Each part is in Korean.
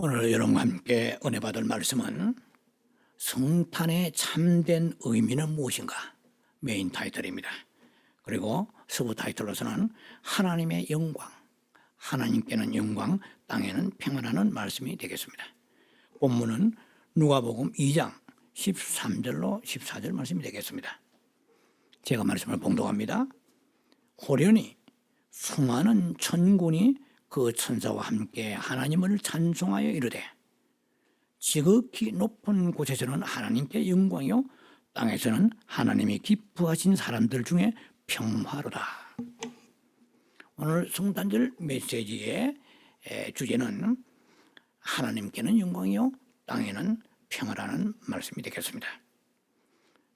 오늘 여러분과 함께 은혜 받을 말씀은 성탄의 참된 의미는 무엇인가? 메인 타이틀입니다. 그리고 서브 타이틀로서는 하나님의 영광, 하나님께는 영광, 땅에는 평안하는 말씀이 되겠습니다. 본문은 누가복음 2장 13절로 14절 말씀이 되겠습니다. 제가 말씀을 봉독합니다. 호련히 수많은 천군이 그 천사와 함께 하나님을 찬송하여 이르되 지극히 높은 곳에서는 하나님께 영광이요 땅에서는 하나님이 기뻐하신 사람들 중에 평화로다. 오늘 성탄절 메시지의 주제는 하나님께는 영광이요 땅에는 평화라는 말씀이 되겠습니다.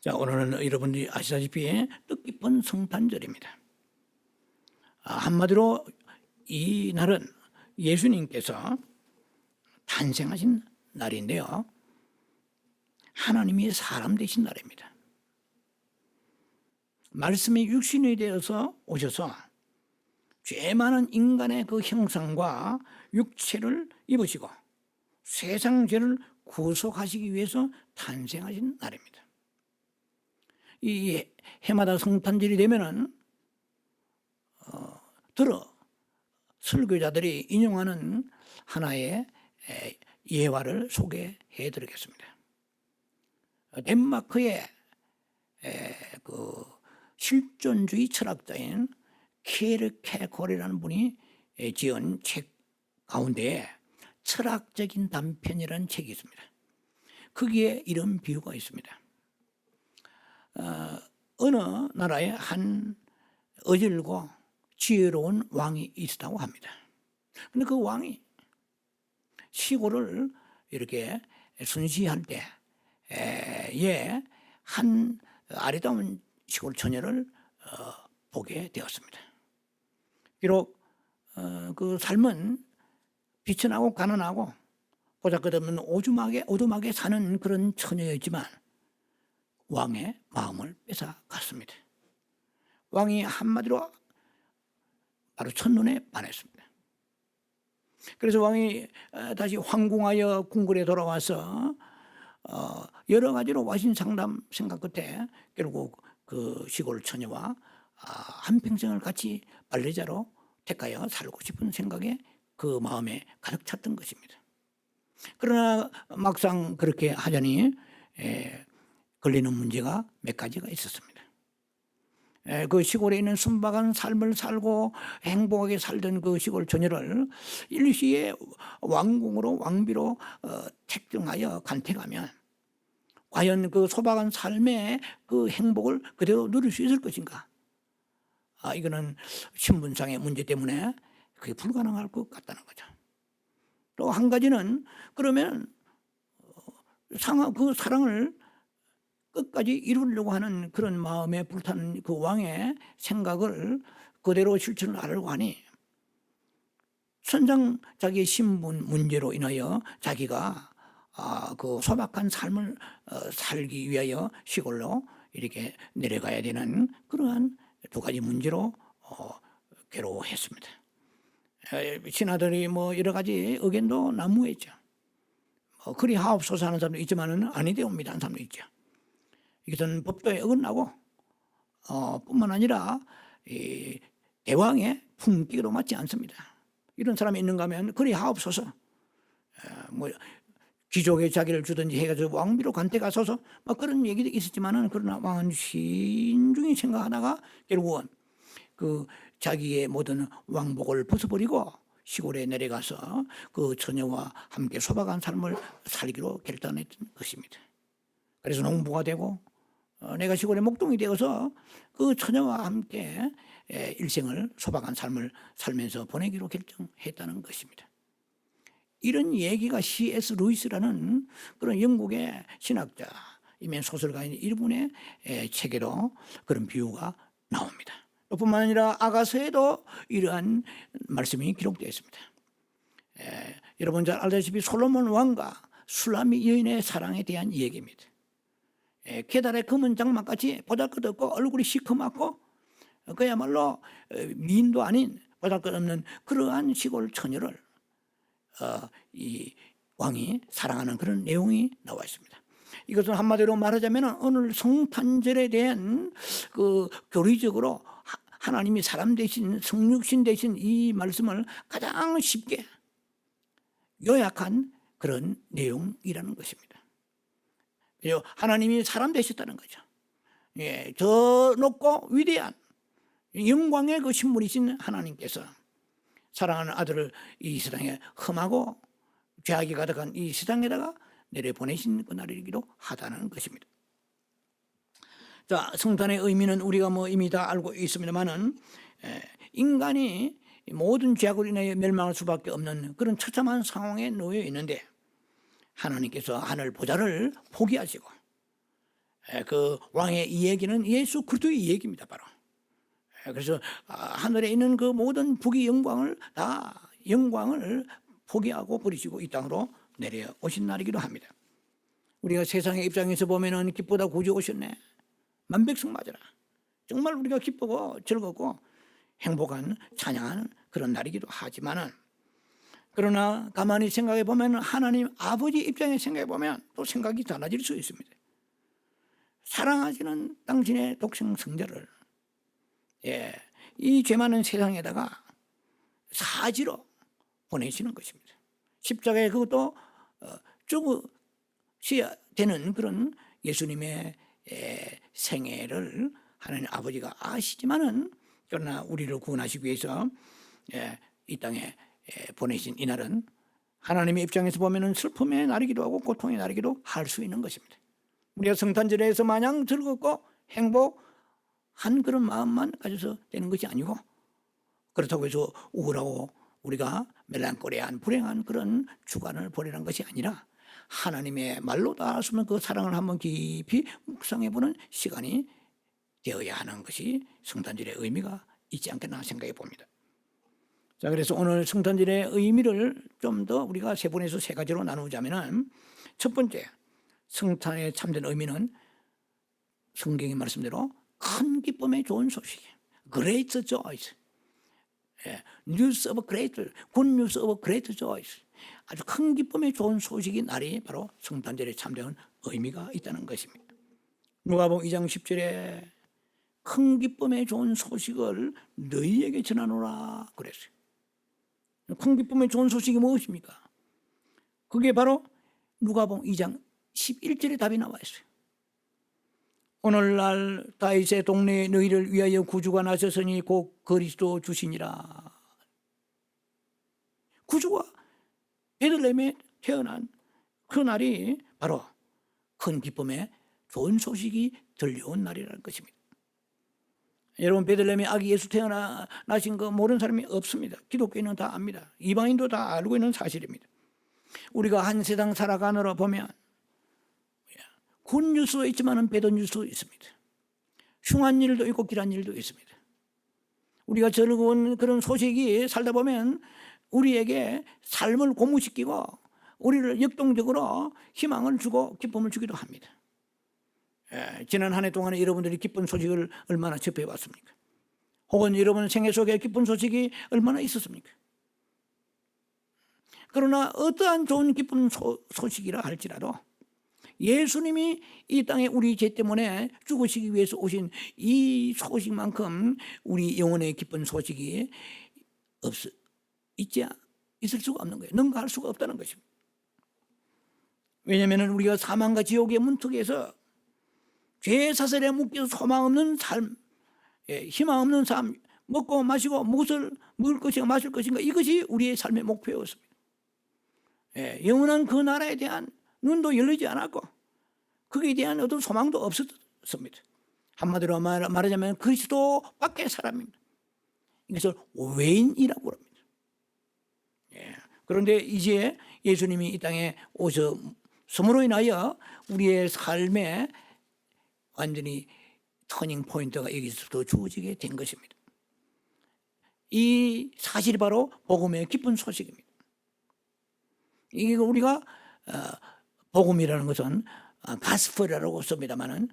자, 오늘은 여러분들이 아시다시피 뜻깊은 성탄절입니다. 한마디로 이 날은 예수님께서 탄생하신 날인데요, 하나님이 사람 되신 날입니다. 말씀이 육신이 되어서 오셔서 죄 많은 인간의 그 형상과 육체를 입으시고 세상 죄를 구속하시기 위해서 탄생하신 날입니다. 이 해마다 성탄절이 되면은 설교자들이 인용하는 하나의 예화를 소개해 드리겠습니다. 덴마크의 그 실존주의 철학자인 케르케고르라는 분이 지은 책 가운데에 철학적인 단편이라는 책이 있습니다. 거기에 이런 비유가 있습니다. 어느 나라에 한 어질고 지혜로운 왕이 있었다고 합니다. 근데 그 왕이 시골을 이렇게 순시할 때에 한 아리따운 시골 처녀를 보게 되었습니다. 비록 그 삶은 비천하고 가난하고 보잘것없는 오두막에 사는 그런 처녀였지만 왕의 마음을 뺏어갔습니다. 왕이 한마디로 바로 첫눈에 반했습니다. 그래서 왕이 다시 황궁하여 궁궐에 돌아와서 여러 가지로 와신 상담 생각 끝에 결국 그 시골 처녀와 한평생을 같이 반려자로 택하여 살고 싶은 생각에 그 마음에 가득 찼던 것입니다. 그러나 막상 그렇게 하자니 걸리는 문제가 몇 가지가 있었습니다. 그 시골에 있는 순박한 삶을 살고 행복하게 살던 그 시골 처녀를 일시에 왕궁으로 왕비로 택정하여 간택하면 과연 그 소박한 삶의 그 행복을 그대로 누릴 수 있을 것인가? 이거는 신분상의 문제 때문에 그게 불가능할 것 같다는 거죠. 또 한 가지는 그러면 그 사랑을 끝까지 이루려고 하는 그런 마음에 불타는 그 왕의 생각을 그대로 실천을 하려고 하니 천상 자기의 신분 문제로 인하여 자기가 그 소박한 삶을 살기 위하여 시골로 이렇게 내려가야 되는 그러한 두 가지 문제로 괴로워했습니다. 신하들이 뭐 여러 가지 의견도 난무했죠. 그리 하옵소서 하는 사람도 있지만은 아니되옵니다 하는 사람도 있죠. 이것은 법도에 어긋나고 뿐만 아니라 이 대왕의 품격으로 맞지 않습니다. 이런 사람이 있는가 하면 그리 하옵소서, 뭐 귀족의 자기를 주든지 해가지고 왕비로 간택하소서 막 그런 얘기도 있었지만은 그러나 왕은 신중히 생각하다가 결국은 그 자기의 모든 왕복을 벗어버리고 시골에 내려가서 그 처녀와 함께 소박한 삶을 살기로 결단했던 것입니다. 그래서 농부가 되고 내가 시골의 목동이 되어서 그 처녀와 함께 일생을 소박한 삶을 살면서 보내기로 결정했다는 것입니다. 이런 얘기가 C.S. 루이스라는 그런 영국의 신학자이면 소설가인 이분의 책에도 그런 비유가 나옵니다. 뿐만 아니라 아가서에도 이러한 말씀이 기록되어 있습니다. 여러분 잘 알다시피 솔로몬 왕과 술라미 여인의 사랑에 대한 얘기입니다. 계달의 검은 장막같이 보잘것없고 얼굴이 시커멓고 그야말로 미인도 아닌 보잘것없는 그러한 시골 처녀를 이 왕이 사랑하는 그런 내용이 나와 있습니다. 이것은 한마디로 말하자면 오늘 성탄절에 대한 그 교리적으로 하나님이 사람 대신 성육신 대신 이 말씀을 가장 쉽게 요약한 그런 내용이라는 것입니다. 하나님이 사람 되셨다는 거죠. 예, 저 높고 위대한 영광의 그 신물이신 하나님께서 사랑하는 아들을 이 세상에 험하고 죄악이 가득한 이 세상에다가 내려보내신 그날이기도 하다는 것입니다. 자, 성탄의 의미는 우리가 이미 다 알고 있습니다만은 인간이 모든 죄악으로 인하여 멸망할 수밖에 없는 그런 처참한 상황에 놓여 있는데 하나님께서 하늘 보좌를 포기하시고 그 왕의 이야기는 예수 그리스도의 이야기입니다. 바로 그래서 하늘에 있는 그 모든 부귀 영광을 다 영광을 포기하고 버리시고 이 땅으로 내려오신 날이기도 합니다. 우리가 세상의 입장에서 보면은 기쁘다 구주 오셨네, 만백성 맞아라, 정말 우리가 기쁘고 즐겁고 행복한 찬양하는 그런 날이기도 하지만은, 그러나 가만히 생각해 보면 하나님 아버지 입장에 생각해 보면 또 생각이 달라질 수 있습니다. 사랑하시는 당신의 독생 성자를 이 죄 많은 세상에다가 사지로 보내시는 것입니다. 십자가에 그것도 죽으셔야 되는 그런 예수님의 생애를 하나님 아버지가 아시지만은, 그러나 우리를 구원하시기 위해서 이 땅에 보내신 이 날은 하나님의 입장에서 보면은 슬픔의 날이기도 하고 고통의 날이기도 할 수 있는 것입니다. 우리가 성탄절에서 마냥 즐겁고 행복한 그런 마음만 가져서 되는 것이 아니고, 그렇다고 해서 우울하고 우리가 멜랑콜리한 불행한 그런 주간을 보내는 것이 아니라 하나님의 말로 닿았으면 그 사랑을 한번 깊이 묵상해보는 시간이 되어야 하는 것이 성탄절의 의미가 있지 않겠나 생각해 봅니다. 자, 그래서 오늘 성탄절의 의미를 좀 더 우리가 세분해서 세 가지로 나누자면은, 첫 번째, 성탄의 참된 의미는 성경의 말씀대로 큰 기쁨의 좋은 소식이에요. Great joy. News of great, good news of great joy. 아주 큰 기쁨의 좋은 소식이 날이 바로 성탄절에 참된 의미가 있다는 것입니다. 누가복음 2장 10절에 큰 기쁨의 좋은 소식을 너희에게 전하노라 그랬어요. 큰 기쁨의 좋은 소식이 무엇입니까? 그게 바로 누가복음 2장 11절에 답이 나와 있어요. 오늘날 다윗의 동네에 너희를 위하여 구주가 나셨으니 곧 그리스도 주시니라. 구주가 베들레헴에 태어난 그 날이 바로 큰 기쁨의 좋은 소식이 들려온 날이라는 것입니다. 여러분, 베들레헴에 아기 예수 태어나신 거 모르는 사람이 없습니다. 기독교인은 다 압니다. 이방인도 다 알고 있는 사실입니다. 우리가 한 세상 살아가느라 보면 굿뉴스도 있지만 배드뉴스도 있습니다. 흉한 일도 있고 길한 일도 있습니다. 우리가 즐거운 그런 소식이 살다 보면 우리에게 삶을 고무시키고 우리를 역동적으로 희망을 주고 기쁨을 주기도 합니다. 지난 한 해 동안에 여러분들이 기쁜 소식을 얼마나 접해왔습니까? 혹은 여러분 생애 속에 기쁜 소식이 얼마나 있었습니까? 그러나 어떠한 좋은 기쁜 소식이라 할지라도 예수님이 이 땅에 우리 죄 때문에 죽으시기 위해서 오신 이 소식만큼 우리 영혼의 기쁜 소식이 있을 수가 없는 거예요. 능가할 수가 없다는 것입니다. 왜냐하면 우리가 사망과 지옥의 문턱에서 죄 사슬에 묶여서 소망 없는 삶, 희망 없는 삶, 먹고 마시고 무엇을 먹을 것인가 마실 것인가, 이것이 우리의 삶의 목표였습니다. 영원한 그 나라에 대한 눈도 열리지 않았고 거기에 대한 어떤 소망도 없었습니다. 한마디로 말하자면 그리스도 밖의 사람입니다. 이것을 외인이라고 합니다. 그런데 이제 예수님이 이 땅에 오셨음으로 인하여 우리의 삶에 완전히 터닝 포인트가 여기서부터 주어지게 된 것입니다. 이 사실이 바로 복음의 기쁜 소식입니다. 이게 우리가 복음이라는 것은 가스펠이라고 씁니다만은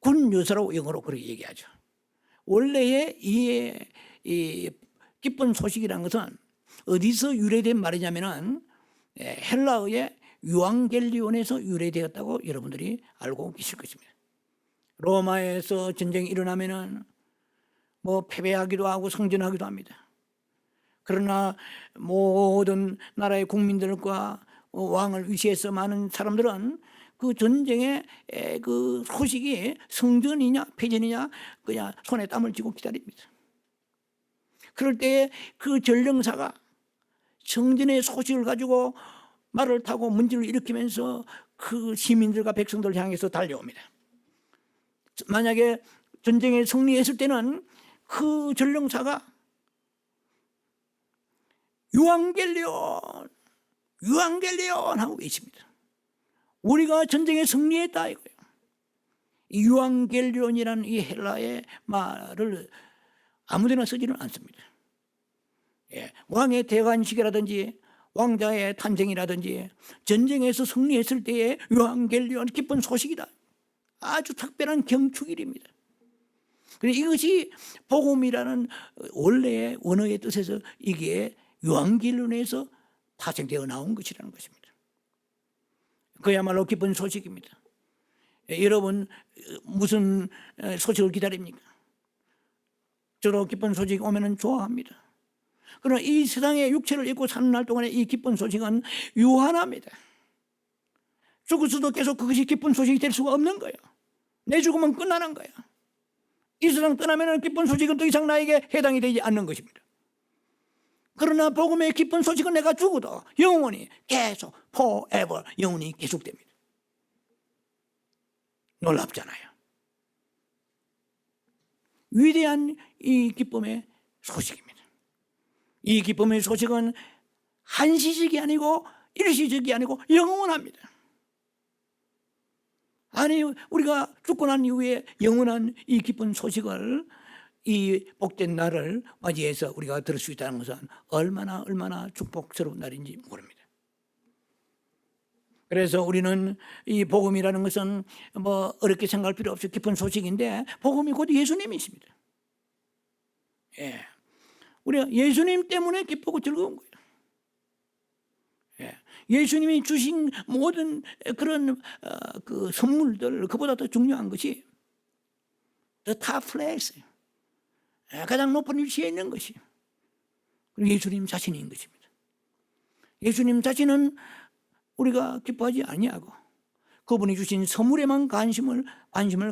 굿뉴스라고 영어로 그렇게 얘기하죠. 원래의 이 기쁜 소식이라는 것은 어디서 유래된 말이냐면은 헬라어의 유앙겔리온에서 유래되었다고 여러분들이 알고 계실 것입니다. 로마에서 전쟁이 일어나면은 뭐 패배하기도 하고 승전하기도 합니다. 그러나 모든 나라의 국민들과 왕을 위시해서 많은 사람들은 그 전쟁의 그 소식이 승전이냐 패전이냐 그냥 손에 땀을 쥐고 기다립니다. 그럴 때 그 전령사가 승전의 소식을 가지고 말을 타고 문제를 일으키면서 그 시민들과 백성들을 향해서 달려옵니다. 만약에 전쟁에 승리했을 때는 그 전령사가 유앙겔리온 유앙겔리온 하고 외칩니다. 우리가 전쟁에 승리했다 이거예요. 이 유앙겔리온이라는 이 헬라의 말을 아무데나 쓰지는 않습니다. 왕의 대관식이라든지 왕자의 탄생이라든지 전쟁에서 승리했을 때의 유앙겔리온 기쁜 소식이다. 아주 특별한 경축일입니다. 그래서 이것이 복음이라는 원래의 원어의 뜻에서 이게 유앙겔리온에서 파생되어 나온 것이라는 것입니다. 그야말로 기쁜 소식입니다. 여러분 무슨 소식을 기다립니까? 저도 기쁜 소식이 오면 좋아합니다. 그러나 이 세상에 육체를 입고 사는 날 동안에 이 기쁜 소식은 유한합니다. 죽어서도 계속 그것이 기쁜 소식이 될 수가 없는 거예요. 내 죽으면 끝나는 거예요. 이 세상 떠나면 기쁜 소식은 더 이상 나에게 해당이 되지 않는 것입니다. 그러나 복음의 기쁜 소식은 내가 죽어도 영원히 계속 forever 영원히 계속됩니다. 놀랍잖아요. 위대한 이 기쁨의 소식입니다. 이 기쁨의 소식은 한시적이 아니고 일시적이 아니고 영원합니다. 아니 우리가 죽고 난 이후에 영원한 이 기쁜 소식을 이 복된 날을 맞이해서 우리가 들을 수 있다는 것은 얼마나 축복스러운 날인지 모릅니다. 그래서 우리는 이 복음이라는 것은 뭐 어렵게 생각할 필요 없이 기쁜 소식인데 복음이 곧 예수님이십니다. 우리가 예수님 때문에 기쁘고 즐거운 거예요. 예수님이 주신 모든 그런 그 선물들 그보다 더 중요한 것이 the top place, 가장 높은 위치에 있는 것이 예수님 자신인 것입니다. 예수님 자신은 우리가 기뻐하지 아니하고 그분이 주신 선물에만 관심을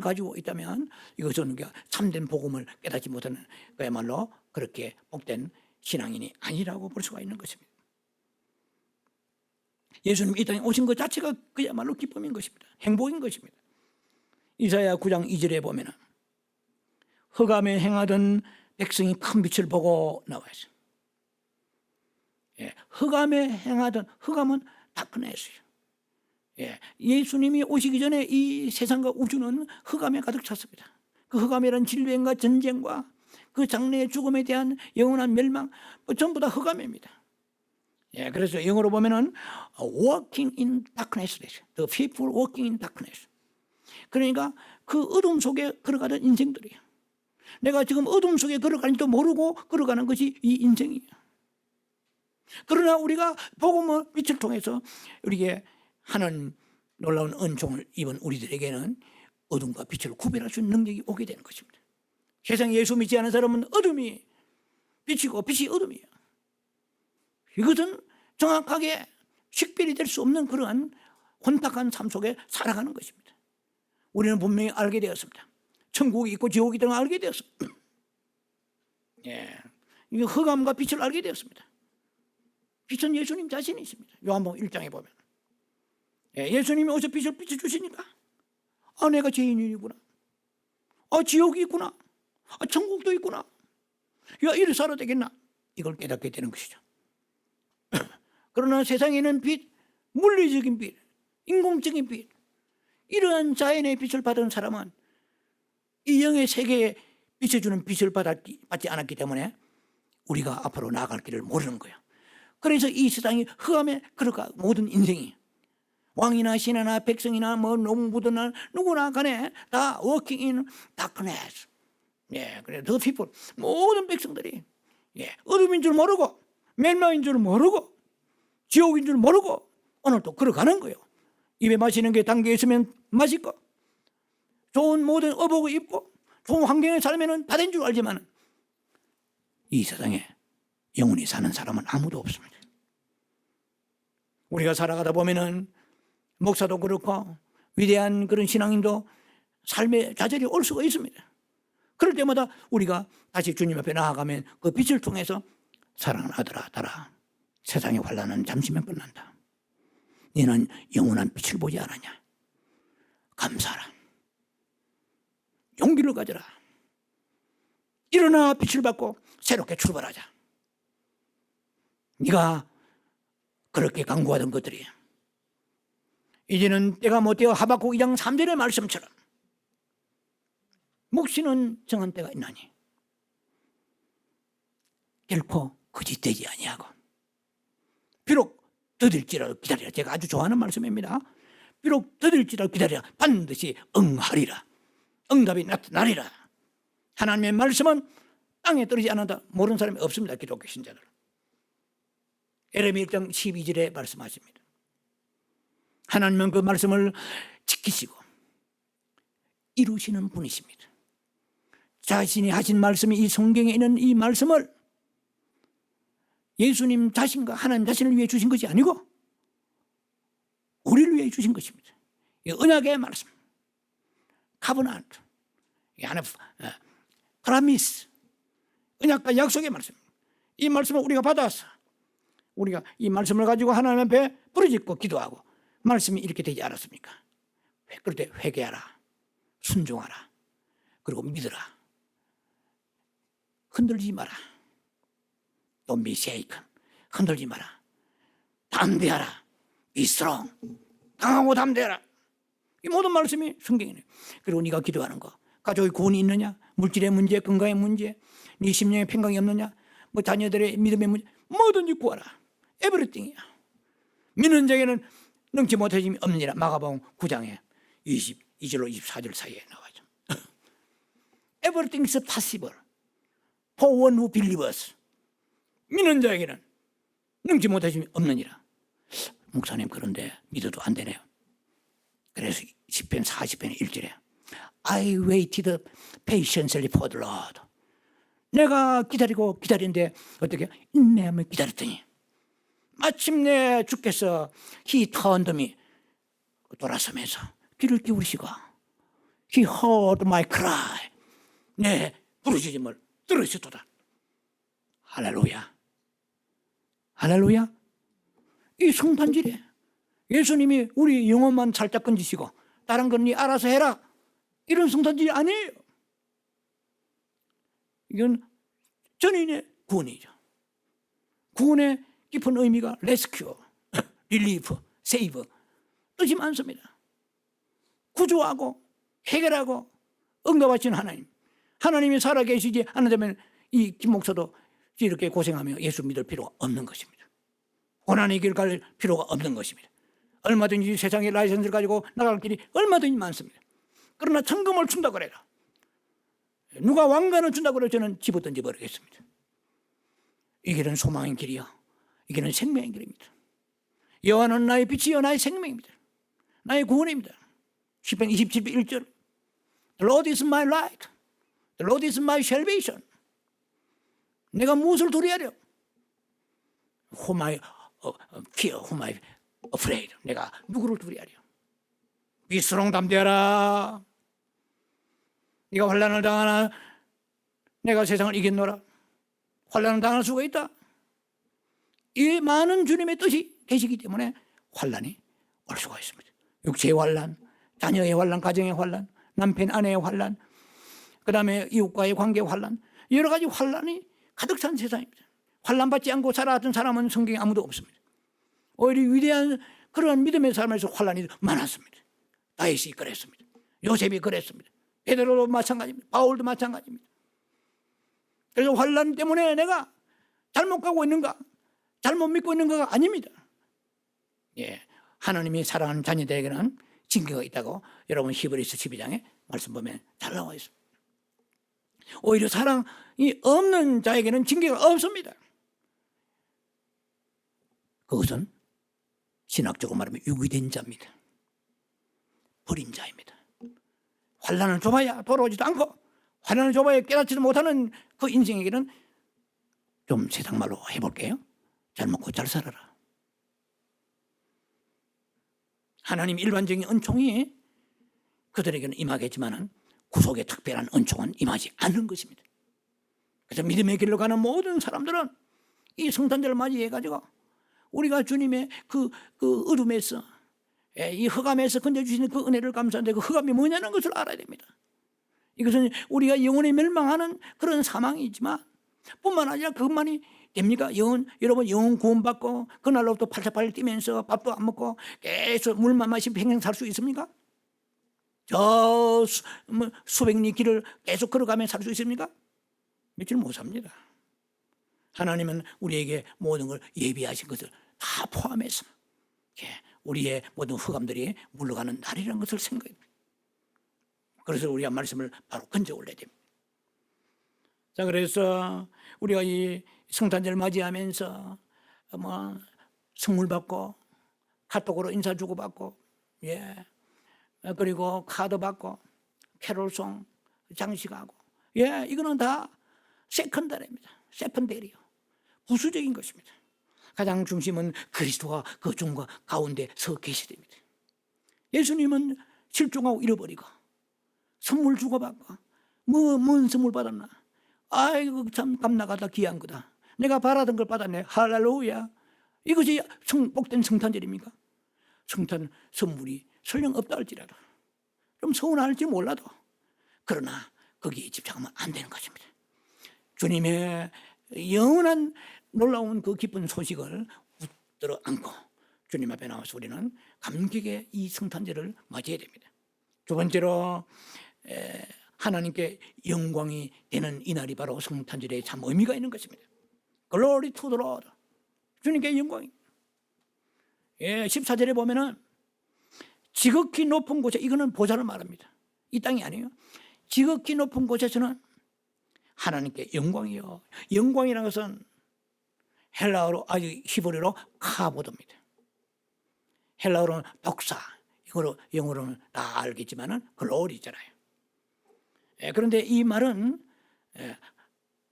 가지고 있다면 이것은 우리가 참된 복음을 깨닫지 못하는 그야말로 그렇게 복된 신앙인이 아니라고 볼 수가 있는 것입니다. 예수님이 이 땅에 오신 것 자체가 그야말로 기쁨인 것입니다. 행복인 것입니다. 이사야 9장 2절에 보면 흑암에 행하던 백성이 큰 빛을 보고 나와 있어요. 흑암에 행하던 흑암은 다크네스예요. 예수님이 오시기 전에 이 세상과 우주는 흑암에 가득 찼습니다. 그 흑암이란 질병과 전쟁과 그 장래의 죽음에 대한 영원한 멸망 전부 다 흑암입니다. 그래서 영어로 보면은 walking in darkness, the people walking in darkness. 그러니까 그 어둠 속에 걸어가던 인생들이에요. 내가 지금 어둠 속에 걸어가는지도 모르고 걸어가는 것이 이 인생이에요. 그러나 우리가 복음의 빛을 통해서 우리에게 하는 놀라운 은총을 입은 우리들에게는 어둠과 빛을 구별할 수 있는 능력이 오게 되는 것입니다. 세상에 예수 믿지 않은 사람은 어둠이 빛이고 빛이 어둠이에요. 이것은 정확하게 식별이 될 수 없는 그러한 혼탁한 삶 속에 살아가는 것입니다. 우리는 분명히 알게 되었습니다. 천국이 있고 지옥이 있다는 걸 알게 되었습니다. 이게 흑암과 빛을 알게 되었습니다. 빛은 예수님 자신이십니다. 요한복음 1장에 보면 예수님이 어디서 빛을 비춰주시니까 내가 죄인이구나, 지옥이 있구나, 천국도 있구나, 이래 살아야 되겠나, 이걸 깨닫게 되는 것이죠. 그러나 세상에는 빛, 물리적인 빛, 인공적인 빛, 이러한 자연의 빛을 받은 사람은 이 영의 세계에 비춰주는 빛을 받지 않았기 때문에 우리가 앞으로 나아갈 길을 모르는 거예요. 그래서 이 세상이 흑암에 걸어가 모든 인생이 왕이나 신하나 백성이나 뭐 농부든 누구나 간에 다 walking in darkness. 그래서 the people, 모든 백성들이 어둠인 줄 모르고 멸망인 줄 모르고 지옥인 줄 모르고 오늘도 걸어가는 거예요. 입에 마시는 게 담겨 있으면 마시고, 좋은 모든 의복을 입고 좋은 환경에 살면 다 된 줄 알지만 이 세상에 영원히 사는 사람은 아무도 없습니다. 우리가 살아가다 보면은 목사도 그렇고 위대한 그런 신앙인도 삶의 좌절이 올 수가 있습니다. 그럴 때마다 우리가 다시 주님 앞에 나아가면 그 빛을 통해서 사랑하는 아들아, 딸아, 세상의 환난은 잠시면 끝난다. 너는 영원한 빛을 보지 않았냐? 감사하라. 용기를 가져라. 일어나 빛을 받고 새롭게 출발하자. 네가 그렇게 강구하던 것들이 이제는 때가 못 되어 하박국 2장 3절의 말씀처럼 묵시는 정한 때가 있나니 결코 거짓되지 아니하고 비록 더딜지라도 기다리라. 제가 아주 좋아하는 말씀입니다. 비록 더딜지라도 기다리라. 반드시 응하리라. 응답이 나타나리라. 하나님의 말씀은 땅에 떨어지지 않는다. 모르는 사람이 없습니다. 기독교 신자들. 에레미야 1장 12절에 말씀하십니다. 하나님은 그 말씀을 지키시고 이루시는 분이십니다. 자신이 하신 말씀이 이 성경에 있는 이 말씀을 예수님 자신과 하나님 자신을 위해 주신 것이 아니고 우리를 위해 주신 것입니다. 이 언약의 말씀, 카버넌트, 이 안에 프라미스, 언약과 약속의 말씀. 이 말씀을 우리가 받아서 우리가 이 말씀을 가지고 하나님 앞에 부르짖고 기도하고 말씀이 이렇게 되지 않았습니까? 그럴 때 회개하라, 순종하라, 그리고 믿으라, 흔들리지 마라. Don't be shaken. 흔들지 마라. 담대하라. Be strong. 강하고 담대하라. 이 모든 말씀이 성경이네요. 그리고 네가 기도하는 거, 가족의 구원이 있느냐, 물질의 문제, 건강의 문제, 네 심령의 평강이 없느냐, 뭐 자녀들의 믿음의 문제, 뭐든지 구하라. 에브리띵이야. 믿는 자에게는 능치 못하심이 없느니라. 마가복음 9장에 22절로 24절 사이에 나와죠. Everything is possible for one who believes. 믿는 자에게는 능치 못하심이 없느니라. 목사님, 그런데 믿어도 안 되네요. 그래서 시편 40편 1절에 I waited patiently for the Lord. 내가 기다리고 기다리는데 어떻게 인내하며 기다렸더니 마침내 주께서 He turned me, 돌아서면서 귀를 기울이시고 He heard my cry, 내 부르짖음을 들으시도다. 할렐루야. 할렐루야. 이 성탄절에 예수님이 우리 영혼만 살짝 건지시고 다른 건 네 알아서 해라, 이런 성탄절이 아니에요. 이건 전인의 구원이죠. 구원의 깊은 의미가 레스큐, 릴리프, 세이브, 뜻이 많습니다. 구조하고 해결하고 응답하시는 하나님. 하나님이 살아계시지 않는다면 이 김 목사도 이렇게 고생하며 예수 믿을 필요가 없는 것입니다. 고난의 길 갈 필요가 없는 것입니다. 얼마든지 세상의 라이선스를 가지고 나갈 길이 얼마든지 많습니다. 그러나 천금을 준다 그래라. 누가 왕관을 준다 그래라. 저는 집어던져 버리겠습니다. 이 길은 소망의 길이요, 이 길은 생명의 길입니다. 여호와는 나의 빛이요 나의 생명입니다. 나의 구원입니다. 시편 27편 1절 The Lord is my light, The Lord is my salvation. 내가 무엇을 두려하려? Whom I fear, whom I afraid. 내가 누구를 두려하려? Be strong, 담대하라. 네가 환난을 당하나 내가 세상을 이겼노라. 환난을 당할 수가 있다. 이 많은 주님의 뜻이 계시기 때문에 환난이 올 수가 있습니다. 육체의 환난, 자녀의 환난, 가정의 환난, 남편 아내의 환난, 그 다음에 이웃과의 관계의 환난, 여러 가지 환난이 가득 찬 세상입니다. 환난 받지 않고 살아왔던 사람은 성경에 아무도 없습니다. 오히려 위대한 그러한 믿음의 삶에서 환난이 많았습니다. 다윗이 그랬습니다. 요셉이 그랬습니다. 베드로도 마찬가지입니다. 바울도 마찬가지입니다. 그래서 환난 때문에 내가 잘못 가고 있는가, 잘못 믿고 있는가가 아닙니다. 예, 하나님이 사랑하는 자녀들에게는 징계가 있다고 여러분 히브리서 12장에 말씀 보면 잘 나와 있습니다. 오히려 사랑이 없는 자에게는 징계가 없습니다. 그것은 신학적으로 말하면 유기된 자입니다. 버린 자입니다. 환난을 줘봐야 돌아오지도 않고 환난을 줘봐야 깨닫지도 못하는 그 인생에게는 좀 세상 말로 해볼게요. 잘 먹고 잘 살아라. 하나님 일반적인 은총이 그들에게는 임하겠지만 구속의 특별한 은총은 임하지 않는 것입니다. 그래서 믿음의 길로 가는 모든 사람들은 이 성탄절을 맞이해가지고 우리가 주님의 그 어둠에서 이 흑암에서 건져주시는 그 은혜를 감사하는데 그 흑암이 뭐냐는 것을 알아야 됩니다. 이것은 우리가 영원히 멸망하는 그런 사망이지만 뿐만 아니라 그것만이 됩니까? 여러분 영원 구원받고 그날로부터 팔자팔 뛰면서 밥도 안 먹고 계속 물만 마시고 평생 살 수 있습니까? 수백 리 길을 계속 걸어가며 살 수 있습니까? 며칠 못 삽니다. 하나님은 우리에게 모든 걸 예비하신 것을 다 포함해서 우리의 모든 흑암들이 물러가는 날이라는 것을 생각해야 됩니다. 그래서 우리가 말씀을 바로 건져 올려야 됩니다. 자, 그래서 우리가 이 성탄절 맞이하면서 선물 받고 카톡으로 인사 주고 받고 그리고 카드 받고 캐롤송 장식하고 이거는 다 세컨다리입니다. 세컨데리요. 부수적인 것입니다. 가장 중심은 그리스도가 그 중과 가운데 서 계셔야 됩니다. 예수님은 실종하고 잃어버리고 선물 주고받고 뭔 선물 받았나? 아이고 참 값나가다 귀한 거다. 내가 바라던 걸 받았네. 할렐루야. 이것이 복된 성탄절입니까? 성탄 선물이 설령 없다 할지라도 좀 서운할지 몰라도 그러나 거기에 집착하면 안 되는 것입니다. 주님의 영원한 놀라운 그 기쁜 소식을 붙들어 안고 주님 앞에 나와서 우리는 감격의 이 성탄절을 맞이해야 됩니다. 두 번째로 하나님께 영광이 되는 이날이 바로 성탄절에 참 의미가 있는 것입니다. Glory to the Lord. 주님께 영광이. 14절에 보면은 지극히 높은 곳에, 이거는 보좌를 말합니다. 이 땅이 아니에요. 지극히 높은 곳에서는 하나님께 영광이요. 영광이라는 것은 헬라어로 아주 히브리어로 카보드입니다. 헬라어로는 독사, 영어로는 다 알겠지만은 글로리잖아요. 그런데 이 말은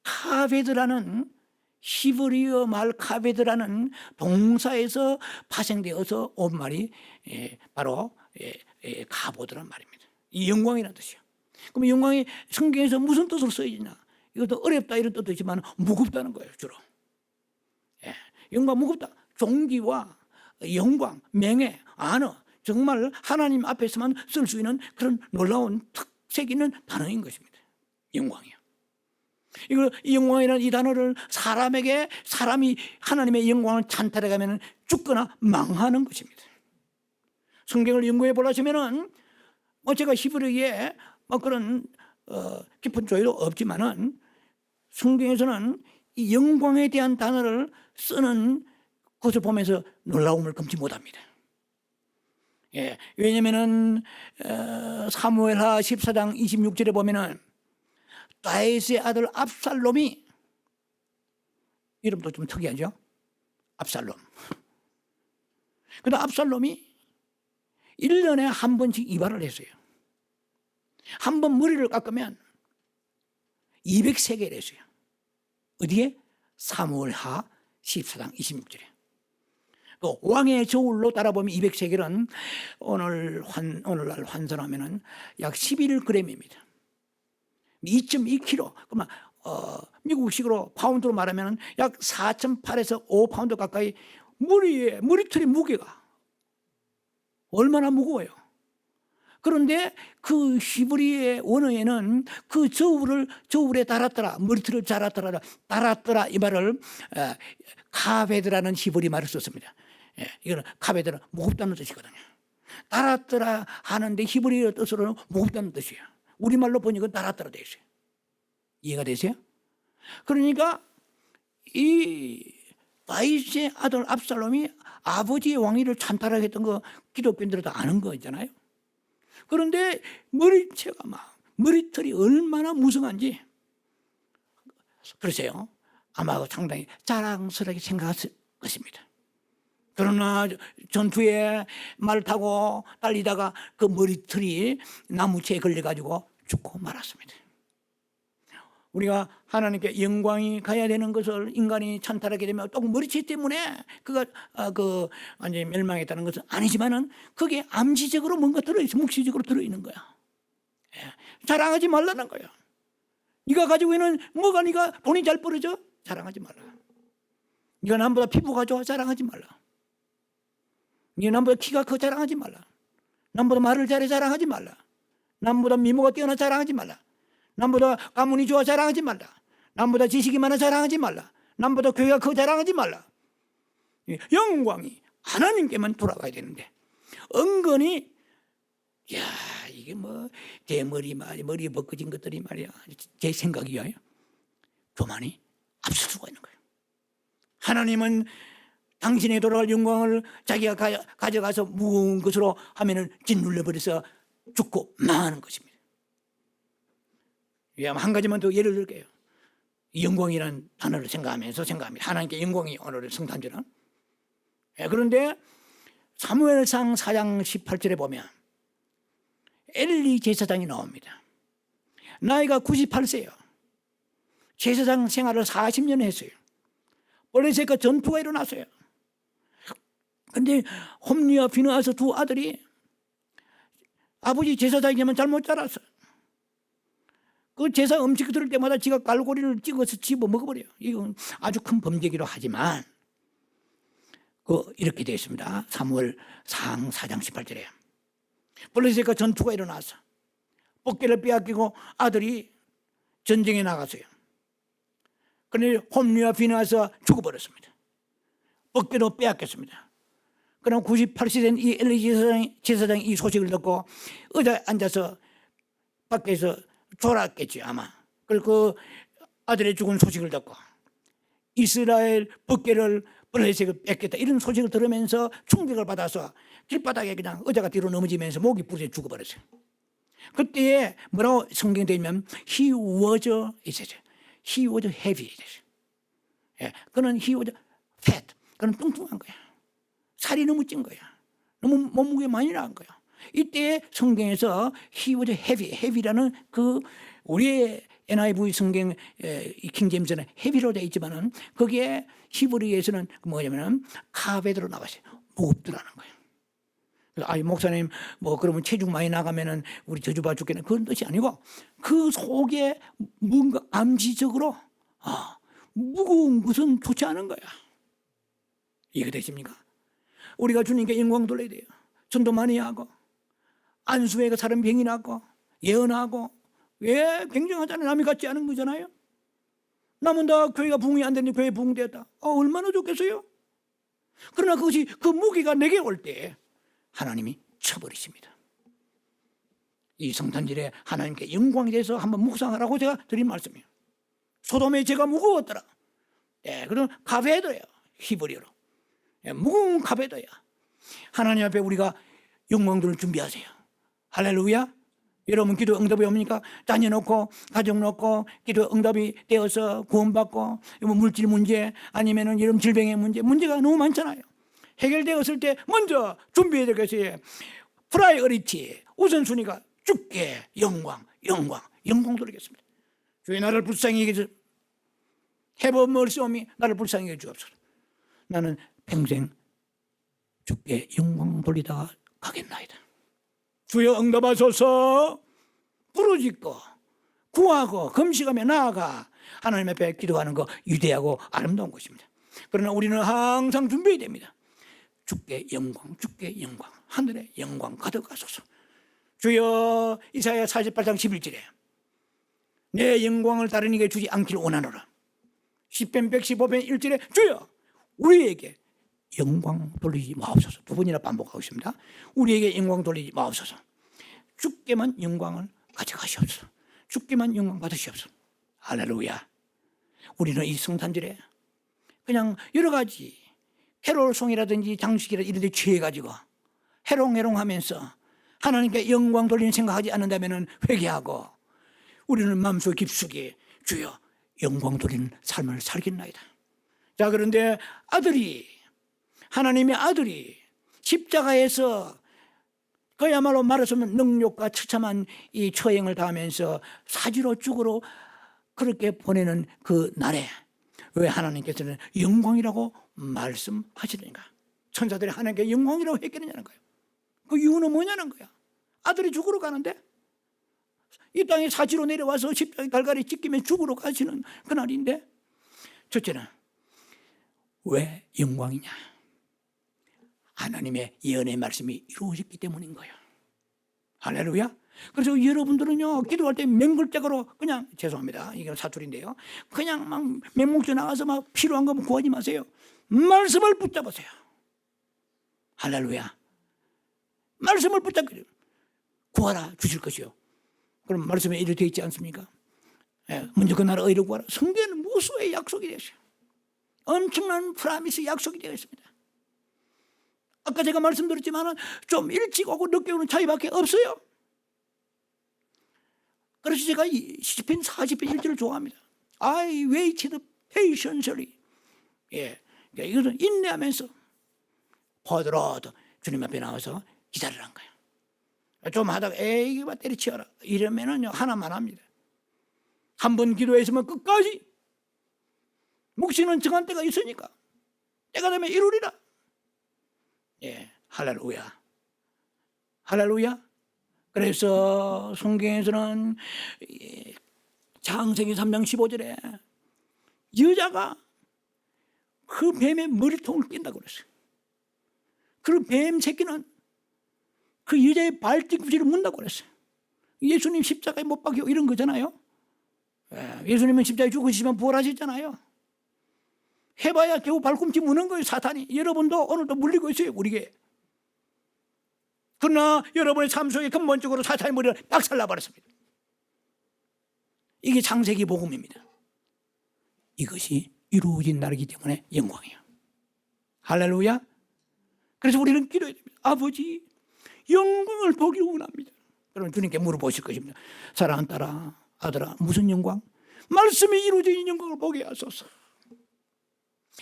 카베드라는 히브리어 말 카베드라는 동사에서 파생되어서 온 말이 바로 카보드란 말입니다. 이 영광이라는 뜻이요. 그럼 영광이 성경에서 무슨 뜻으로 쓰여지냐? 이것도 어렵다 이런 뜻도 있지만 무겁다는 거예요. 주로 영광 무겁다. 존귀와 영광, 명예, 안어, 정말 하나님 앞에서만 쓸 수 있는 그런 놀라운 특색 있는 단어인 것입니다. 영광이요. 이 영광이라는 이 단어를 사람이 하나님의 영광을 찬탈해가면 죽거나 망하는 것입니다. 성경을 연구해 보려시면은 제가 히브리어에 그런 깊은 조회도 없지만은 성경에서는 이 영광에 대한 단어를 쓰는 것을 보면서 놀라움을 금치 못합니다. 왜냐면은 사무엘하 14장 26절에 보면은 다윗의 아들 압살롬이, 이름도 좀 특이하죠? 압살롬. 근데 압살롬이 1년에 한 번씩 이발을 했어요. 한 번 머리를 깎으면 200세겔 했어요. 어디에? 사무엘하 14장 26절에. 또 왕의 저울로 따라보면 200세겔은 오늘날 환산하면은 약 11g입니다. 2.2kg. 그러면 미국식으로 파운드로 말하면 약 4.8에서 5파운드 가까이 머리털의 무게가 얼마나 무거워요. 그런데 그 히브리의 원어에는 그 저울에 달았더라, 머리털을 달았더라 이 말을 카베드라는 히브리 말을 썼습니다. 이거는 카베드는 무겁다는 뜻이거든요. 달았더라 하는데 히브리어 뜻으로는 무겁다는 뜻이에요. 우리말로 보니까 달았더라 되어 있어요. 이해가 되세요? 그러니까 이 다윗의 아들 압살롬이 아버지의 왕위를 찬탈하겠던 거 기독교인들은 다 아는 거 있잖아요. 그런데 머리털이 얼마나 무성한지 글쎄요, 아마 상당히 자랑스럽게 생각했을 것입니다. 그러나 전투에 말 타고 달리다가 그 머리털이 나무채에 걸려가지고 죽고 말았습니다. 우리가 하나님께 영광이 가야 되는 것을 인간이 찬탈하게 되면 또 머리채 때문에 그가 완전히 멸망했다는 것은 아니지만은 그게 암시적으로 뭔가 들어있어, 묵시적으로 들어있는 거야. 자랑하지 말라는 거야. 네가 가지고 있는 뭐가, 네가 돈이 잘 벌어져? 자랑하지 말라. 네가 남보다 피부가 좋아? 자랑하지 말라. 네가 남보다 키가 커? 자랑하지 말라. 남보다 말을 잘해? 자랑하지 말라. 남보다 미모가 뛰어나? 자랑하지 말라. 남보다 가문이 좋아? 자랑하지 말라. 남보다 지식이 많아? 자랑하지 말라. 남보다 교회가 커? 자랑하지 말라. 영광이 하나님께만 돌아가야 되는데 은근히 이게 뭐 대머리 말이 머리에 벗겨진 것들이 말이야, 제 생각이야, 교만이 앞설 수가 있는 거예요. 하나님은 당신의 돌아갈 영광을 자기가 가져가서 무거운 것으로 하면은 짓눌려버려서 죽고 망하는 것입니다. 한 가지만 더 예를 들게요. 영광이라는 단어를 생각합니다. 하나님께 영광이 오늘 성탄절은. 그런데 사무엘상 4장 18절에 보면 엘리 제사장이 나옵니다. 나이가 98세예요. 제사장 생활을 40년 했어요. 블레셋과 전투가 일어났어요. 근데 홈리와 비느하스 두 아들이 아버지 제사장이면 잘못 자랐어. 그 제사 음식 들을 때마다 지가 갈고리를 찍어서 집어 먹어버려요. 이건 아주 큰 범죄기로 하지만 이렇게 되어 있습니다. 사무엘상 4장 18절에 블레셋과 전투가 일어나서 볶기를 빼앗기고 아들이 전쟁에 나갔어요. 그런데 홈리와 비느하스가 죽어버렸습니다. 볶기도 빼앗겼습니다. 그럼 98세 된 이 엘리 제사장이 이 소식을 듣고 의자에 앉아서 밖에서 졸았겠지 아마. 그리고 그 아들의 죽은 소식을 듣고 이스라엘 볶기를 블레셋을 뺏겠다 이런 소식을 들으면서 충격을 받아서 길바닥에 그냥 의자가 뒤로 넘어지면서 목이 부러져 죽어버렸어요. 그때 뭐라고 성경에 되면 he was heavy. 그는 he was fat. 그는 뚱뚱한 거야. 살이 너무 찐 거야. 너무 몸무게 많이 나간 거야. 이때 성경에서 he was heavy라는 우리의 NIV 성경 킹제임스는 heavy로 되어 있지만은 거기에 히브리에서는 뭐냐면은 카베드로 나왔어요. 무겁더라는 거예요. 그래서 목사님 그러면 체중 많이 나가면은 우리 저주받아 죽겠네 그런 뜻이 아니고 그 속에 뭔가 암시적으로 무거운 것은 좋지 않은 거야. 이해되십니까? 우리가 주님께 영광 돌려야 돼요. 전도 많이 하고 안수회가 사람 병이 났고 예언하고 왜 굉장하잖아요. 남이 같지 않은 거잖아요. 남은 다 교회가 부흥이 안 됐는데 교회 부흥되었다. 얼마나 좋겠어요. 그러나 그것이 그 무게가 내게 올 때 하나님이 쳐버리십니다. 이 성탄절에 하나님께 영광에 대해서 한번 묵상하라고 제가 드린 말씀이에요. 소돔의 죄가 무거웠더라. 그럼 카베도예요. 히브리어로. 무거운 카베도야. 하나님 앞에 우리가 영광들을 준비하세요. 할렐루야. 여러분 기도 응답이 옵니까? 자녀 놓고 가족 놓고 기도 응답이 되어서 구원받고 물질 문제 아니면은 이런 질병의 문제가 너무 많잖아요. 해결되었을 때 먼저 준비해야 될 것이 프라이어리티 우선순위가 주께 영광 돌리겠습니다. 주의 나를 불쌍히 여기서 해보 멀시오미 나를 불쌍히 여겨 주옵소서. 나는 평생 주께 영광 돌리다가 가겠나이다. 주여 응답하소서. 부르짖고 구하고 금식하며 나아가 하나님 앞에 기도하는 거 위대하고 아름다운 것입니다. 그러나 우리는 항상 준비해야 됩니다. 주께 영광 하늘에 영광 가득하소서. 주여 이사야 48장 11절에 내 영광을 다른 이에게 주지 않기를 원하노라. 시편 115편 1절에 주여 우리에게 영광 돌리지 마옵소서. 두 번이나 반복하고 있습니다. 우리에게 영광 돌리지 마옵소서. 주께만 영광을 가져가시옵소서. 주께만 영광 받으시옵소서. 할렐루야. 우리는 이 성탄절에 그냥 여러 가지 캐롤송이라든지 장식이라든지 이런 데 취해가지고 해롱해롱하면서 하나님께 영광 돌리는 생각하지 않는다면 회개하고 우리는 마음속 깊숙이 주여 영광 돌리는 삶을 살겠나이다. 자, 그런데 아들이 하나님의 아들이 십자가에서 그야말로 말하자면 능욕과 처참한 이 처형을 당하면서 사지로 죽으러 그렇게 보내는 그 날에 왜 하나님께서는 영광이라고 말씀하시는가? 천사들이 하나님께 영광이라고 했겠느냐는 거예요. 그 이유는 뭐냐는 거야. 아들이 죽으러 가는데 이 땅에 사지로 내려와서 십자가에 갈갈이 찢기면 죽으러 가시는 그날인데, 첫째는 왜 영광이냐? 하나님의 예언의 말씀이 이루어졌기 때문인 거예요. 할렐루야. 그래서 여러분들은요, 기도할 때 맹글짝으로 그냥, 죄송합니다, 이게 사투리인데요, 그냥 막 맹목주 나가서 막 필요한 거 구하지 마세요. 말씀을 붙잡으세요. 할렐루야. 말씀을 붙잡고 구하라 주실 것이요. 그럼 말씀에 이렇게 되어 있지 않습니까? 예, 먼저 그 나라 의를 구하라. 성경에는 무수의 약속이 되어 있어요. 엄청난 프라미스 약속이 되어 있습니다. 아까 제가 말씀드렸지만 좀 일찍 오고 늦게 오는 차이밖에 없어요. 그래서 제가 시편 40편 1절을 좋아합니다. I waited patiently. 예, 이것은 인내하면서 포도로도 주님 앞에 나와서 기다리라는 거예요. 좀 하다가 에이 이거 때려치워라 이러면은 하나만 합니다. 한 번 기도했으면 끝까지 묵시는 정한 때가 있으니까 때가 되면 이루리라. 예, 할렐루야. 할렐루야. 그래서 성경에서는 창세기 3장 15절에 여자가 그 뱀의 머리통을 낀다고 그랬어요. 그 뱀 새끼는 그 여자의 발뒤꿈치를 문다고 그랬어요. 예수님 십자가에 못 박히고 이런 거잖아요. 예수님은 십자가에 죽으시면 부활하셨잖아요. 해봐야 겨우 발꿈치 무는 거예요, 사탄이. 여러분도 오늘도 물리고 있어요, 우리에게. 그러나 여러분의 삶 속에 근본적으로 사탄의 머리를 박살나버렸습니다. 이게 창세기 복음입니다. 이것이 이루어진 날이기 때문에 영광이에요. 할렐루야. 그래서 우리는 기도해야 됩니다. 아버지, 영광을 보기 원합니다. 그러면 주님께 물어보실 것입니다. 사랑하는 딸아, 아들아, 무슨 영광? 말씀이 이루어진 영광을 보게 하소서.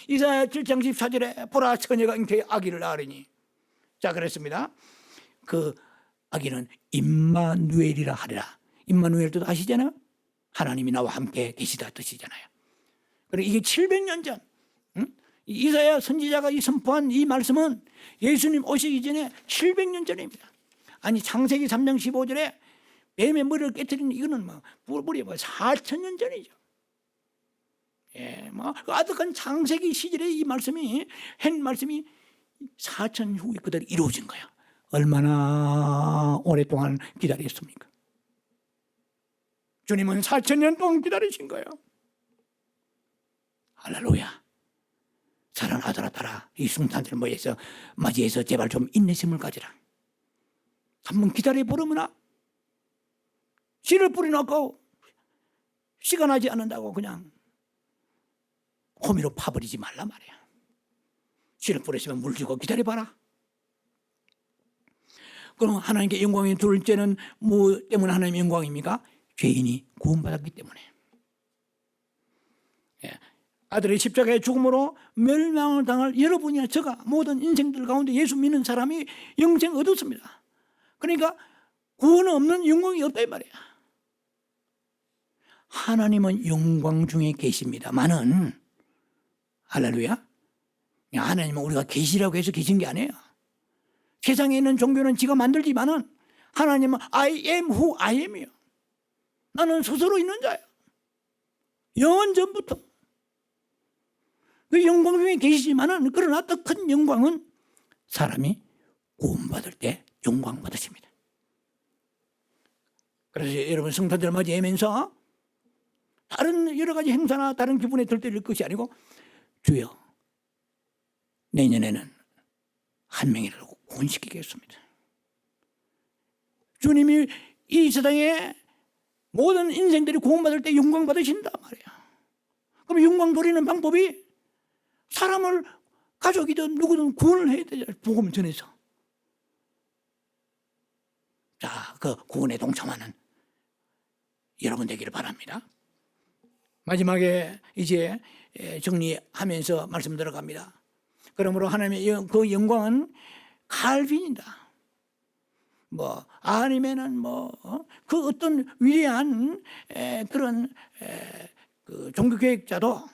이사야 7장 14절에 보라, 처녀가 잉태에 아기를 낳으리니. 자, 그랬습니다. 그 아기는 임마누엘이라 하리라. 임마누엘 뜻 아시잖아요? 하나님이 나와 함께 계시다 뜻이잖아요. 그리고 이게 700년 전 이사야 선지자가 이 선포한 이 말씀은 예수님 오시기 전에 700년 전입니다. 아니 창세기 3장 15절에 뱀의 머리를 깨뜨리는 이거는 무려 4,000년 전이죠. 예, 아득한 창세기 시절에 이 말씀이 한 말씀이 4,000년 후에 그대로 이루어진 거예요. 얼마나 오랫동안 기다렸습니까? 주님은 4,000년 동안 기다리신 거예요. 할렐루야. 사랑하는 아들아, 딸아, 이 순탄절 모여서 맞이해서 제발 좀 인내심을 가지라. 한번 기다려보려면 씨를 뿌려놓고 씨가 나지 않는다고 그냥 호미로 파버리지 말라 말이야. 씨를 뿌렸으면 물 주고 기다려봐라. 그럼 하나님께 영광이 둘째는 뭐 때문에 하나님의 영광입니까? 죄인이 구원받았기 때문에. 예. 아들의 십자가의 죽음으로 멸망을 당할 여러분이나 저가 모든 인생들 가운데 예수 믿는 사람이 영생 얻었습니다. 그러니까 구원 없는 영광이 없다 이 말이야. 하나님은 영광 중에 계십니다만은, 할렐루야, 하나님은 우리가 계시라고 해서 계신 게 아니에요. 세상에 있는 종교는 지가 만들지만은 하나님은 I am who I am이에요. 나는 스스로 있는 자야. 영원 전부터. 그 영광 중에 계시지만은, 그러나 더 큰 영광은 사람이 구원받을 때 영광 받으십니다. 그래서 여러분 성탄절 맞이하면서 다른 여러 가지 행사나 다른 기분에 들뜨릴 것이 아니고, 주여 내년에는 한 명이라도 구원시키겠습니다. 주님이 이 세상에 모든 인생들이 구원받을 때 영광 받으신다 말이야. 그럼 영광 돌리는 방법이 사람을, 가족이든 누구든 구원을 해야 되잖아요. 복음을 전해서. 자, 그 구원에 동참하는 여러분 되기를 바랍니다. 마지막에 이제 정리하면서 말씀 들어갑니다. 그러므로 하나님의 그 영광은 칼빈이다. 뭐 아니면은 그 어떤 위대한 그런 그 종교 개혁자도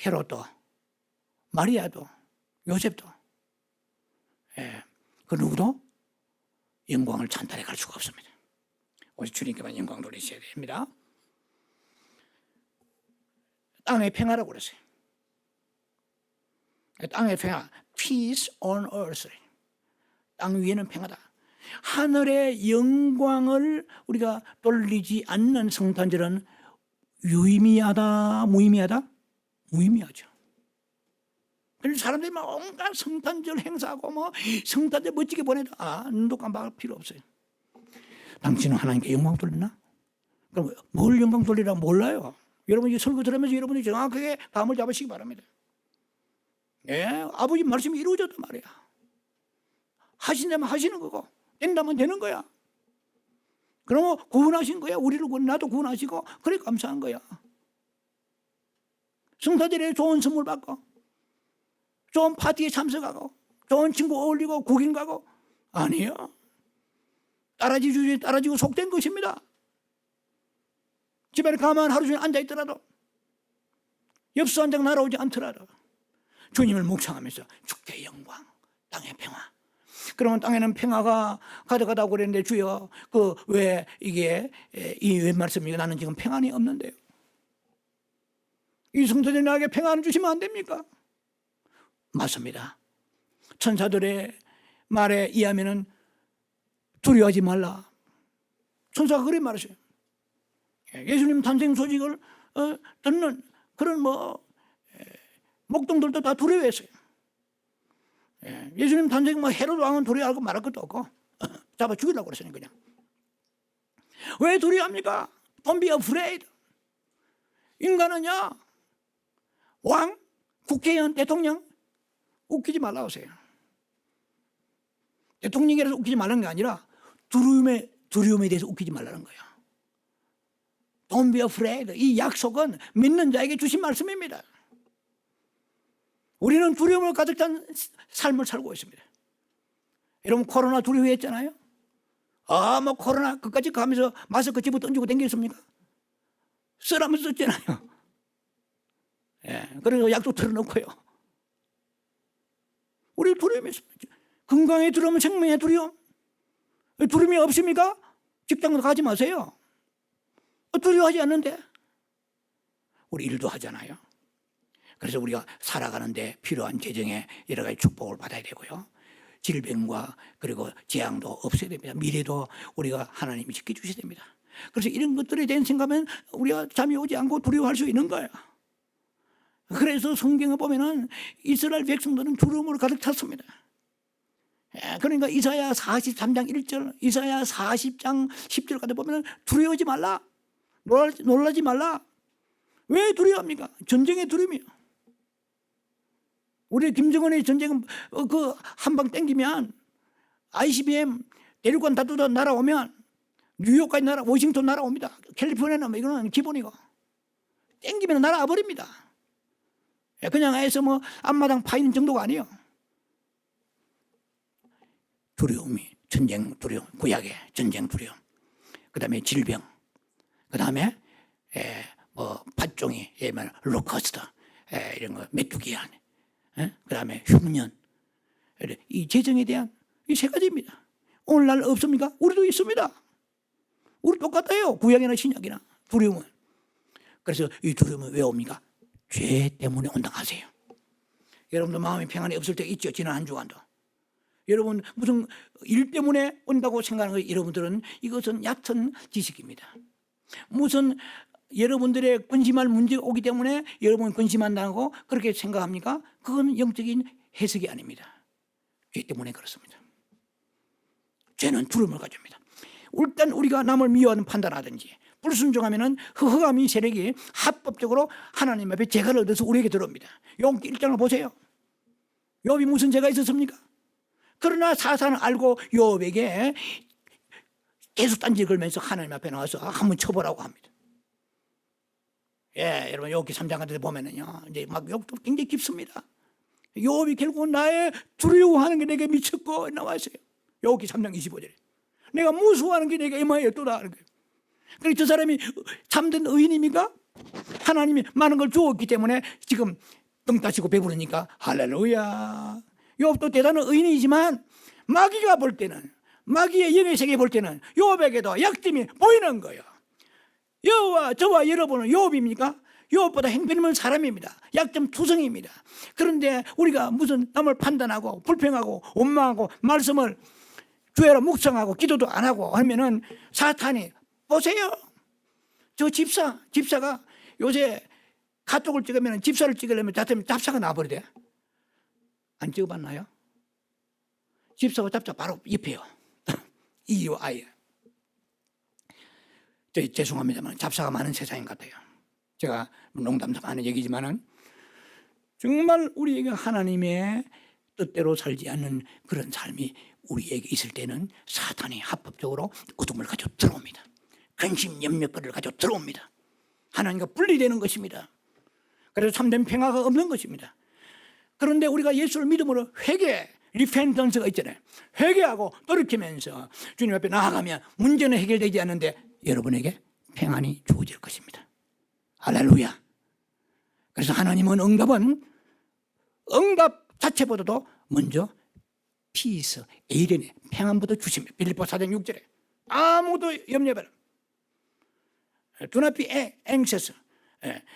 헤롯도 마리아도 요셉도 그 누구도 영광을 찬탈해 갈 수가 없습니다. 오직 주님께만 영광 돌리셔야 됩니다. 땅의 평화라고 그랬어요. 땅의 평화, peace on earth. 땅 위에는 평화다. 하늘의 영광을 우리가 돌리지 않는 성탄절은 유의미하다, 무의미하다? 무의미하죠. 그래서 사람들이 막 온갖 성탄절 행사하고 성탄절 멋지게 보내다. 눈도 깜빡할 필요 없어요. 당신은 하나님께 영광 돌리나? 그럼 뭘 영광 돌리라 몰라요. 여러분 이 설교 들으면서 여러분이 정확하게 감을 잡으시기 바랍니다. 아버지 말씀이 이루어졌단 말이야. 하신다면 하시는 거고 된다면 되는 거야. 그러면 구원하신 거야. 우리를 나도 구원하시고 그래 감사한 거야. 성탄절에 좋은 선물 받고 좋은 파티에 참석하고 좋은 친구 어울리고 구경 가고 아니요. 따라지고 속된 것입니다. 집에 가만 하루 종일 앉아있더라도 엽서 한 장 날아오지 않더라도 주님을 묵상하면서 주께 영광, 땅의 평화. 그러면 땅에는 평화가 가득하다고 그랬는데 주여 왜 이게 이 웬 말씀이고 나는 지금 평안이 없는데요. 이 성도들 나에게 평안을 주시면 안 됩니까? 맞습니다. 천사들의 말에 의하면은 두려워하지 말라. 천사가 그래 말하셔요. 예수님 탄생 소식을 듣는 그런 목동들도 다 두려워했어요. 예수님 탄생 헤롯 왕은 두려워하고 말할 것도 없고 잡아 죽이려고 그랬어요. 그냥. 왜 두려워합니까? Don't be afraid. 인간은요 왕, 국회의원, 대통령 웃기지 말라고 하세요. 대통령이라서 웃기지 말라는 게 아니라 두려움에 대해서 웃기지 말라는 거예요. Don't be afraid. 이 약속은 믿는 자에게 주신 말씀입니다. 우리는 두려움을 가득 찬 삶을 살고 있습니다. 여러분 코로나 두려워했잖아요. 코로나 끝까지 가면서 마스크 집어 던지고 댕겼습니까? 쓰라면서 썼잖아요. 그래서 약도 틀어놓고요. 우리 두려움이 있습니다. 건강에 두려움, 생명에 두려움. 두려움이 없습니까? 직장도 가지 마세요. 두려워하지 않는데 우리 일도 하잖아요. 그래서 우리가 살아가는데 필요한 재정에 여러 가지 축복을 받아야 되고요. 질병과 그리고 재앙도 없어야 됩니다. 미래도 우리가 하나님이 지켜주셔야 됩니다. 그래서 이런 것들에 대한 생각하면 우리가 잠이 오지 않고 두려워할 수 있는 거예요. 그래서 성경에 보면은 이스라엘 백성들은 두려움으로 가득 찼습니다. 그러니까 이사야 43장 1절, 이사야 40장 10절 같은 보면은 두려워하지 말라, 놀라지 말라. 왜 두려워합니까? 전쟁의 두려움이요. 우리 김정은의 전쟁은 그 한 방 땡기면 ICBM 대륙간 다투다 날아오면 뉴욕까지 워싱턴 날아옵니다. 캘리포니아는 이거는 기본이고 땡기면 날아와 버립니다. 그냥 해서 앞마당 파이는 정도가 아니에요. 두려움이 전쟁 두려움, 구약의 전쟁 두려움, 그 다음에 질병, 그 다음에 팥종이 예를 로커스트 이런 거 메뚜기한, 그 다음에 흉년, 이 재정에 대한 이 세 가지입니다. 오늘날 없습니까? 우리도 있습니다. 우리 똑같아요. 구약이나 신약이나 두려움은. 그래서 이 두려움은 왜 옵니까? 죄 때문에 온다 하세요. 여러분도 마음이 평안이 없을 때 있죠. 지난 한 주간도. 여러분 무슨 일 때문에 온다고 생각하는 거 여러분들은 이것은 얕은 지식입니다. 무슨 여러분들의 근심할 문제가 오기 때문에 여러분 근심한다고 그렇게 생각합니까? 그건 영적인 해석이 아닙니다. 죄 때문에 그렇습니다. 죄는 두려움을 가집니다. 일단 우리가 남을 미워하는 판단하든지 불순종하면은 허감인 세력이 합법적으로 하나님 앞에 재가를 얻어서 우리에게 들어옵니다. 욥기 1장을 보세요. 욥이 무슨 죄가 있었습니까? 그러나 사탄은 알고 욥에게 계속 딴지 걸면서 하나님 앞에 나와서 한번 쳐보라고 합니다. 예, 여러분 욥기 3장 같은 데 보면은요, 이제 막 욥도 굉장히 깊습니다. 욥이 결국 나의 두려워하는 게 내게 미쳤고 나와 있어요. 욥기 3장 25절에 내가 무수하는 게 내게 임하였도다 하는 거예요. 그러니까 저 사람이 참된 의인입니까? 하나님이 많은 걸 주었기 때문에 지금 똥 따시고 배부르니까 할렐루야. 욥도 대단한 의인이지만 마귀가 볼 때는, 마귀의 영의 세계 볼 때는 욥에게도 약점이 보이는 거예요. 저와 여러분은 욥입니까? 욥보다 형편없는 사람입니다. 약점 투성입니다. 그런데 우리가 무슨 남을 판단하고 불평하고 원망하고 말씀을 주야로 묵상하고 기도도 안 하고 하면은 사탄이 보세요. 저 집사가 요새 카톡을 찍으면 집사를 찍으려면 잡사가 나와버리대. 안 찍어봤나요? 집사와 잡사 바로 옆에요. 이와 아예. 죄송합니다만 잡사가 많은 세상인 것 같아요. 제가 농담삼아 하는 얘기지만은 정말 우리에게 하나님의 뜻대로 살지 않는 그런 삶이 우리에게 있을 때는 사탄이 합법적으로 어둠을 가지고 들어옵니다. 근심, 염려거리를 가지고 들어옵니다. 하나님과 분리되는 것입니다. 그래서 참된 평화가 없는 것입니다. 그런데 우리가 예수를 믿음으로 회개, 리펜턴스가 있잖아요. 회개하고 돌이키면서 주님 앞에 나아가면 문제는 해결되지 않는데 여러분에게 평안이 주어질 것입니다. 할렐루야. 그래서 하나님은 응답 자체보다도 먼저 피스, 에이렌의 평안부터 주십니다. 빌립보 4장 6절에 아무도 염려해 봐라. Do not be anxious.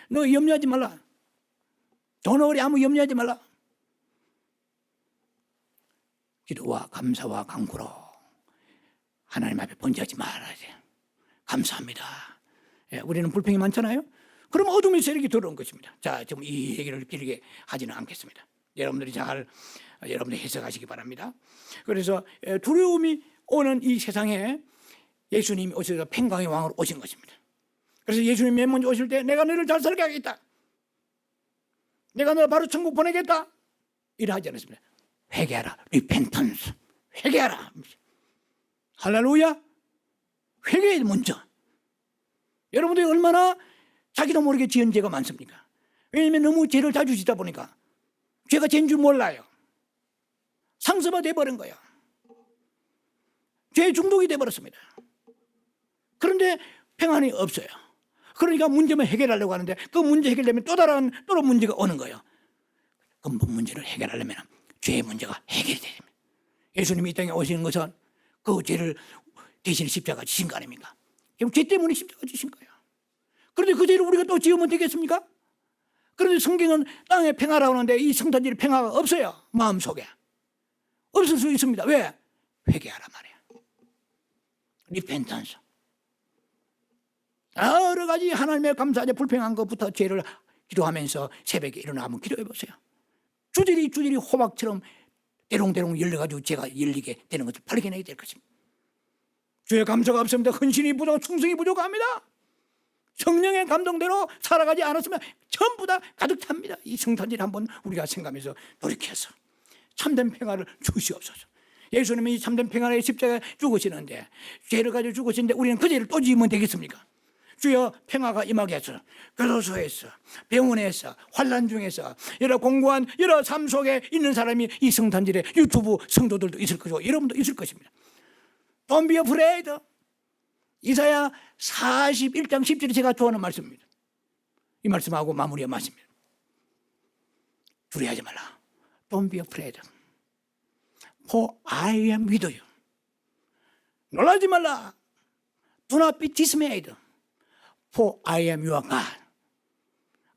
너 염려하지 말라. Don't worry, 아무 염려하지 말라. 기도와 감사와 간구로 하나님 앞에 번제하지 말아야 돼. 감사합니다. 우리는 불평이 많잖아요. 그럼 어둠의 세력이 들어온 것입니다. 자, 지금 이 얘기를 길게 하지는 않겠습니다. 여러분들이 여러분들 해석하시기 바랍니다. 그래서 두려움이 오는 이 세상에 예수님이 오셔서 평강의 왕으로 오신 것입니다. 그래서 예수님이 맨 먼저 오실 때 내가 너를 잘 살게 하겠다. 내가 너 바로 천국 보내겠다. 이래 하지 않았습니다. 회개하라. 리펜턴스. 회개하라. 할렐루야. 회개해 먼저. 여러분들이 얼마나 자기도 모르게 지은 죄가 많습니까? 왜냐하면 너무 죄를 자주 짓다 보니까 죄가 죄인 줄 몰라요. 상습화 돼버린 거예요. 죄 중독이 돼버렸습니다. 그런데 평안이 없어요. 그러니까 문제만 해결하려고 하는데 그 문제 해결되면 또 다른 문제가 오는 거예요. 근본 문제를 해결하려면 죄의 문제가 해결이 됩니다. 예수님이 이 땅에 오시는 것은 그 죄를 대신 십자가 지신 거 아닙니까? 죄 때문에 십자가 지신 거예요. 그런데 그 죄를 우리가 또 지으면 되겠습니까? 그런데 성경은 땅에 평화라고 하는데 이 성탄절에 평화가 없어요. 마음속에. 없을 수 있습니다. 왜? 회개하라 말이에요. 리펜턴스. 여러 가지 하나님의 감사하자 불평한 것부터 죄를 기도하면서 새벽에 일어나 한번 기도해 보세요. 주질이 호박처럼 대롱대롱 열려가지고 죄가 열리게 되는 것을 발견하게 될 것입니다. 주의 감사가 없습니다. 헌신이 부족하고 충성이 부족합니다. 성령의 감동대로 살아가지 않았으면 전부 다 가득 찹니다. 이 성탄절 한번 우리가 생각하면서 돌이켜서 참된 평화를 주시옵소서. 예수님이 이 참된 평화의 십자가에 죽으시는데 죄를 가지고 죽으시는데 우리는 그 죄를 또 지으면 되겠습니까? 주여 평화가 임하게 해서 교도소에서 병원에서 환난 중에서 여러 공고한 여러 삶 속에 있는 사람이 이 성탄절에 유튜브 성도들도 있을 것이고 여러분도 있을 것입니다. Don't be afraid. 이사야 41장 10절이 제가 좋아하는 말씀입니다. 이 말씀하고 마무리의 말씀입니다. 두려워하지 말라. Don't be afraid. For I am with you. 놀라지 말라. Do not be dismayed. For I am your God.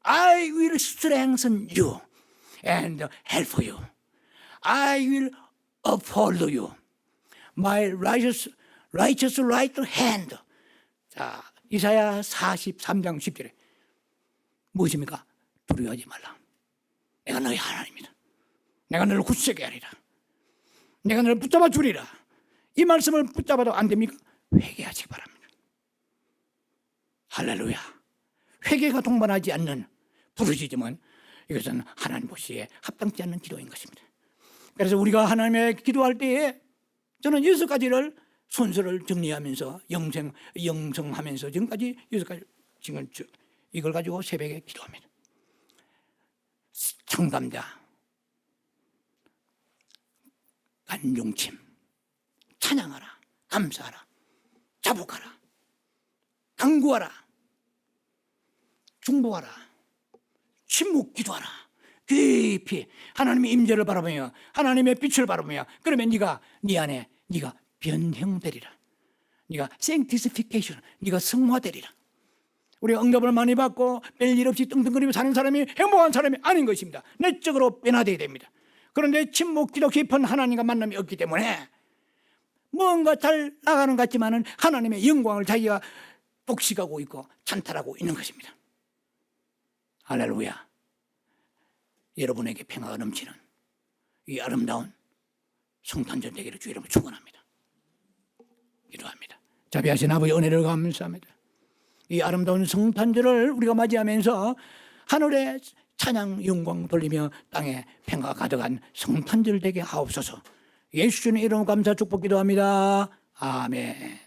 I will strengthen you and help you. I will uphold you. My righteous right hand. 자, 이사야 43장 10절에 무엇입니까? 두려워하지 말라. 내가 너의 하나님이다. 내가 너를 굳세게 하리라. 내가 너를 붙잡아 주리라. 이 말씀을 붙잡아도 안 됩니까? 회개하시기 바랍니다. 할렐루야. 회개가 동반하지 않는 부르짖음은 이것은 하나님 보시기에 합당치 않는 기도인 것입니다. 그래서 우리가 하나님의 기도할 때에 저는 6가지를 순서를 정리하면서 영성하면서 지금까지 6가지 지금 이걸 가지고 새벽에 기도합니다. 청감자, 간중침, 찬양하라, 감사하라, 자복하라, 간구하라, 중보하라, 침묵 기도하라. 깊이 하나님의 임재를 바라보며 하나님의 빛을 바라보며, 그러면 네가 네 안에 네가 변형되리라. 네가 sanctification, 네가 성화되리라. 우리가 응답을 많이 받고 별일 없이 뚱뚱거리며 사는 사람이 행복한 사람이 아닌 것입니다. 내적으로 변화되어야 됩니다. 그런데 침묵 기도 깊은 하나님과 만남이 없기 때문에 뭔가 잘 나가는 것 같지만은 하나님의 영광을 자기가 독식하고 있고 찬탈하고 있는 것입니다. 할렐루야. 여러분에게 평화가 넘치는 이 아름다운 성탄절 되기를 주 이름으로 축원합니다. 기도합니다. 자비하신 아버지, 은혜를 감사합니다. 이 아름다운 성탄절을 우리가 맞이하면서 하늘에 찬양 영광 돌리며 땅에 평화가 가득한 성탄절 되게 하옵소서. 예수님의 이름으로 감사 축복 기도합니다. 아멘.